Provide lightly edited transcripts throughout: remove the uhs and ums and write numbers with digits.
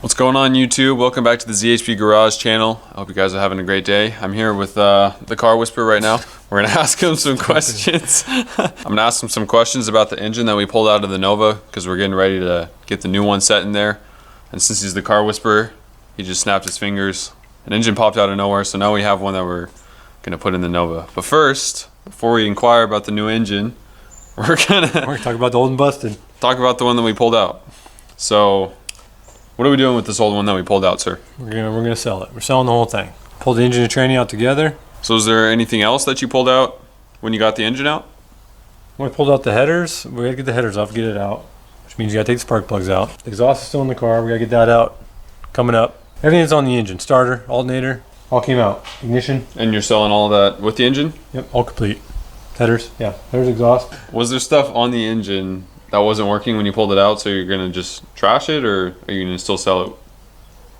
What's going on YouTube? Welcome back to the ZHP Garage channel. I hope you guys are having a great day. I'm here with the car whisperer right now. We're gonna ask him some questions. I'm gonna ask him some questions about the engine that we pulled out of the Nova because we're getting ready to get the new one set in there. And since he's the car whisperer, he just snapped his fingers. An engine popped out of nowhere, so now we have one that we're gonna put in the Nova. But first, before we inquire about the new engine, we're gonna talk about the old and busted. Talk about the one that we pulled out. So, what are we doing with this old one that we pulled out, sir? We're gonna sell it. We're selling the whole thing. Pulled the engine and tranny out together. So is there anything else that you pulled out when you got the engine out? When we pulled out the headers, we gotta get the headers off, get it out, which means you gotta take the spark plugs out. The exhaust is still in the car. We gotta get that out. Coming up. Everything's on the engine. Starter, alternator, all came out. Ignition. And you're selling all of that with the engine? Yep, all complete. Headers, yeah. Headers, exhaust. Was there stuff on the engine that wasn't working when you pulled it out, so you're gonna just trash it, or are you gonna still sell it?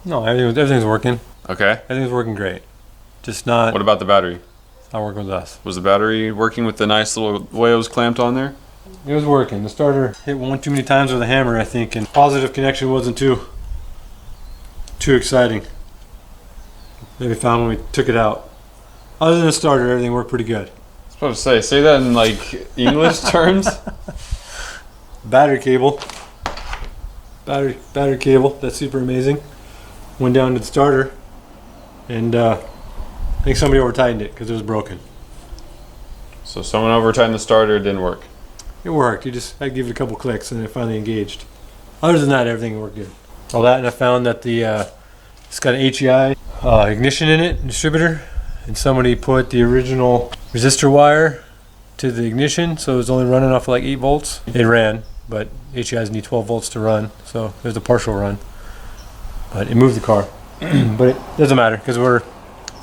No, everything's working. Okay. Everything's working great. Just not. What about the battery? It's not working with us. Was the battery working with the nice little way it was clamped on there? It was working. The starter hit one too many times with a hammer, I think, and positive connection wasn't too exciting. That we found when we took it out. Other than the starter, everything worked pretty good. I was supposed to say that in like English terms. Battery cable. Battery cable. That's super amazing. Went down to the starter, and I think somebody over tightened it because it was broken. So someone over tightened the starter, it didn't work. It worked. I gave it a couple clicks and it finally engaged. Other than that, everything worked good. All that, and I found that it's got an HEI ignition in it, distributor, and somebody put the original resistor wire to the ignition, so it was only running off like 8 volts. It ran, but HEIs need 12 volts to run, so there's a partial run. But it moved the car. But it doesn't matter because we're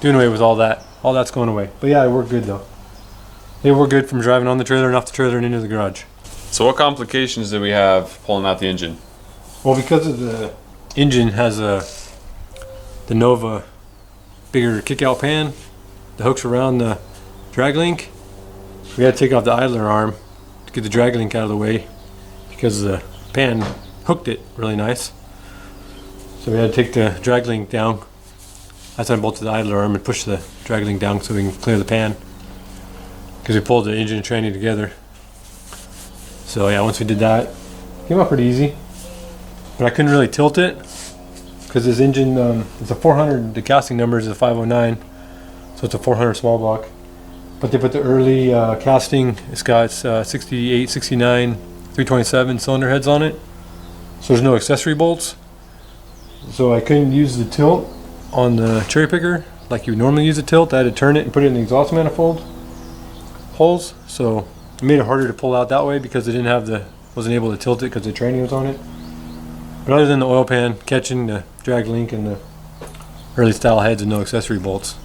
doing away with all that. All that's going away. But yeah, it worked good though. It worked good from driving on the trailer and off the trailer and into the garage. So what complications did we have pulling out the engine? Well, because of the engine has the Nova bigger kick-out pan, the hooks around the drag link. We had to take off the idler arm to get the drag link out of the way because the pan hooked it really nice. So we had to take the drag link down. That's when I bolted the idler arm and pushed the drag link down so we can clear the pan. Because we pulled the engine and tranny together. So yeah, once we did that, it came out pretty easy. But I couldn't really tilt it because this engine, it's a 400, the casting number is a 509. So it's a 400 small block. But they put the early casting, it's got 68, 69, 327 cylinder heads on it. So there's no accessory bolts. So I couldn't use the tilt on the cherry picker like you would normally use a tilt. I had to turn it and put it in the exhaust manifold holes. So it made it harder to pull out that way because it wasn't able to tilt it because the tranny was on it. But other than the oil pan catching the drag link and the early style heads and no accessory bolts,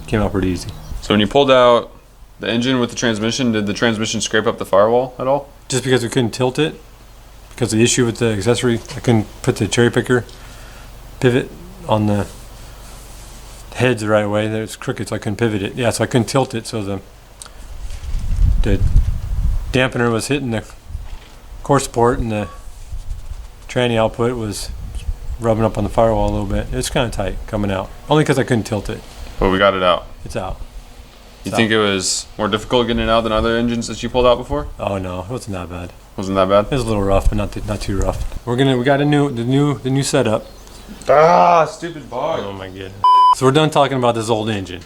it came out pretty easy. So when you pulled out the engine with the transmission, did the transmission scrape up the firewall at all? Just because we couldn't tilt it, because of the issue with the accessory, I couldn't put the cherry picker pivot on the heads the right way. It's crooked, so I couldn't pivot it. Yeah, so I couldn't tilt it, so the dampener was hitting the core support and the tranny output was rubbing up on the firewall a little bit. It's kind of tight coming out, only because I couldn't tilt it. But we got it out. It's out. You think it was more difficult getting it out than other engines that you pulled out before? Oh no, it wasn't that bad. Wasn't that bad? It was a little rough, but not too rough. We got the new setup. Ah, stupid bug. Oh my goodness. So we're done talking about this old engine.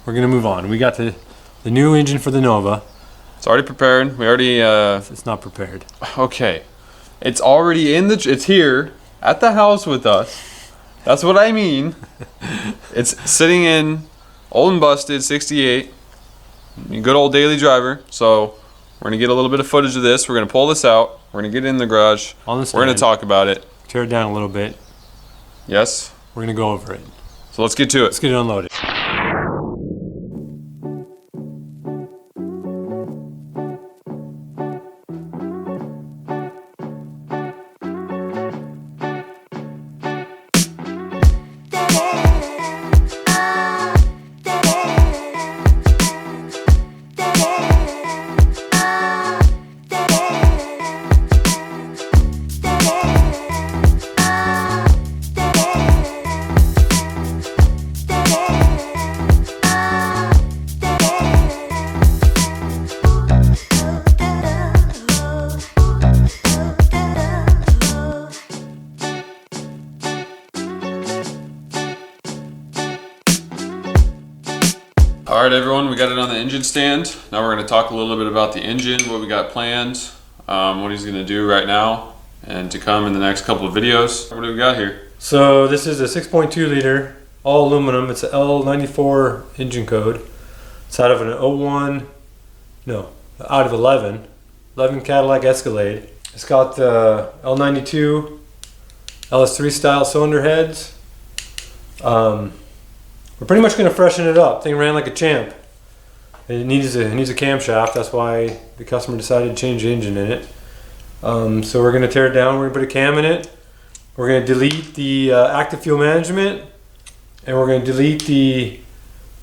We're gonna move on. We got the new engine for the Nova. It's already prepared. We already It's not prepared. Okay. It's already it's here at the house with us. That's what I mean. It's sitting in old and busted 68. Good old daily driver. So we're gonna get a little bit of footage of this. We're gonna pull this out. We're gonna get it in the garage. On the stand. We're gonna talk about it. Tear it down a little bit. Yes. We're gonna go over it. So let's get to it. Let's get it unloaded. All right, everyone, we got it on the engine stand. Now we're going to talk a little bit about the engine, what we got planned, what he's going to do right now, and to come in the next couple of videos. What do we got here? So this is a 6.2 liter, all aluminum. It's a L94 engine code. It's out of an 11 Cadillac Escalade. It's got the L92 LS3 style cylinder heads. We're pretty much going to freshen it up. Thing ran like a champ. It needs a camshaft. That's why the customer decided to change the engine in it. So we're going to tear it down. We're going to put a cam in it. We're going to delete the active fuel management, and we're going to delete the,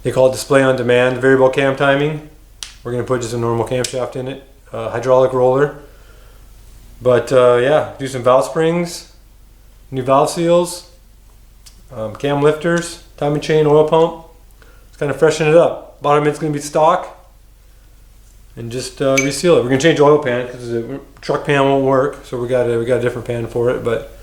they call it display on demand, variable cam timing. We're going to put just a normal camshaft in it, hydraulic roller. But yeah, do some valve springs, new valve seals, cam lifters, timing chain, oil pump. Just kind of freshen it up. Bottom end's going to be stock, and just reseal it. We're going to change the oil pan because the truck pan won't work, so we got a different pan for it. But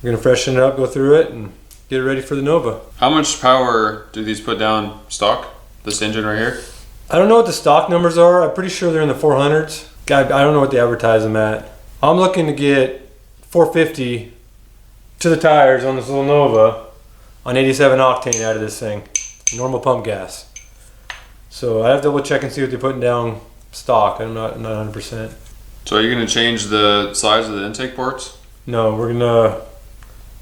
we're going to freshen it up, go through it, and get it ready for the Nova. How much power do these put down stock? This engine right here? I don't know what the stock numbers are. I'm pretty sure they're in the 400s. I don't know what they advertise them at. I'm looking to get 450 to the tires on this little Nova on 87 octane out of this thing. Normal pump gas. So I have to double check and see what they're putting down stock. I'm not 100%. So are you going to change the size of the intake ports? No, we're gonna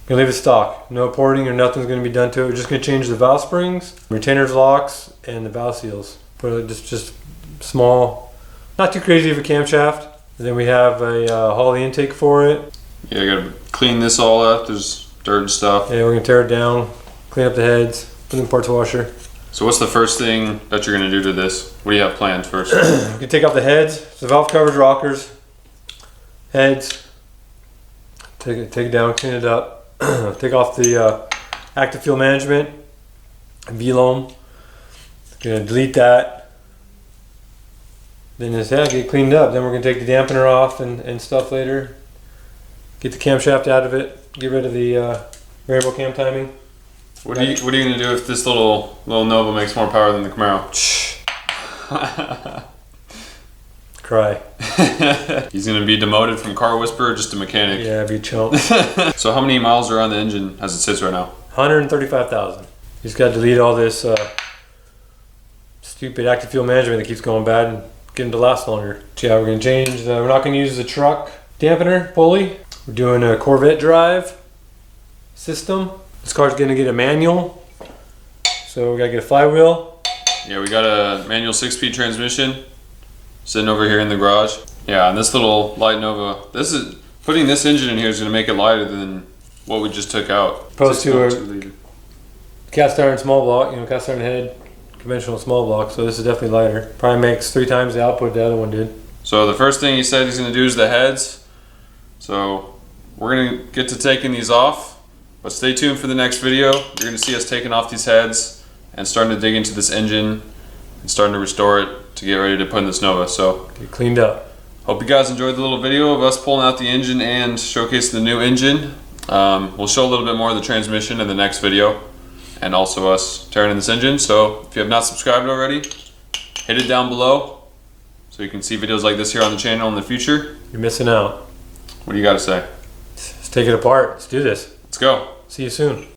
leave it stock. No porting or nothing's gonna be done to it. We're just gonna change the valve springs, retainers, locks, and the valve seals. Put it just small, not too crazy of a camshaft. And then we have a Holley intake for it. Yeah, you gotta clean this all up. There's dirt and stuff. Yeah, we're gonna tear it down, clean up the heads, put in the parts washer. So what's the first thing that you're gonna do to this? What do you have planned first? You can take off the heads, the valve covers, rockers, heads. Take it down, clean it up. Take off the active fuel management, V-loam. Gonna delete that. Then just get it cleaned up. Then we're gonna take the dampener off and stuff later. Get the camshaft out of it. Get rid of the variable cam timing. What are you gonna do if this little Nova makes more power than the Camaro? Cry. He's gonna be demoted from car whisperer just to mechanic. Yeah, be a chump. So how many miles are on the engine as it sits right now? 135,000. Just got to delete all this stupid active fuel management that keeps going bad and getting to last longer. So yeah, we're gonna change. We're not gonna use the truck dampener pulley. We're doing a Corvette drive system. This car's gonna get a manual, so we gotta get a flywheel. Yeah, we got a manual 6-speed transmission sitting over here in the garage. Yeah, and this little light Nova, putting this engine in here is going to make it lighter than what we just took out. Opposed to a cast iron small block, cast iron head, conventional small block, so this is definitely lighter. Probably makes 3 times the output the other one did. So the first thing he said he's going to do is the heads. So we're going to get to taking these off, but stay tuned for the next video. You're going to see us taking off these heads and starting to dig into this engine and starting to restore it to get ready to put in this Nova. So get cleaned up. Hope you guys enjoyed the little video of us pulling out the engine and showcasing the new engine. We'll show a little bit more of the transmission in the next video and also us tearing in this engine. So if you have not subscribed already, hit it down below so you can see videos like this here on the channel in the future. You're missing out. What do you got to say? Let's take it apart. Let's do this. Let's go. See you soon.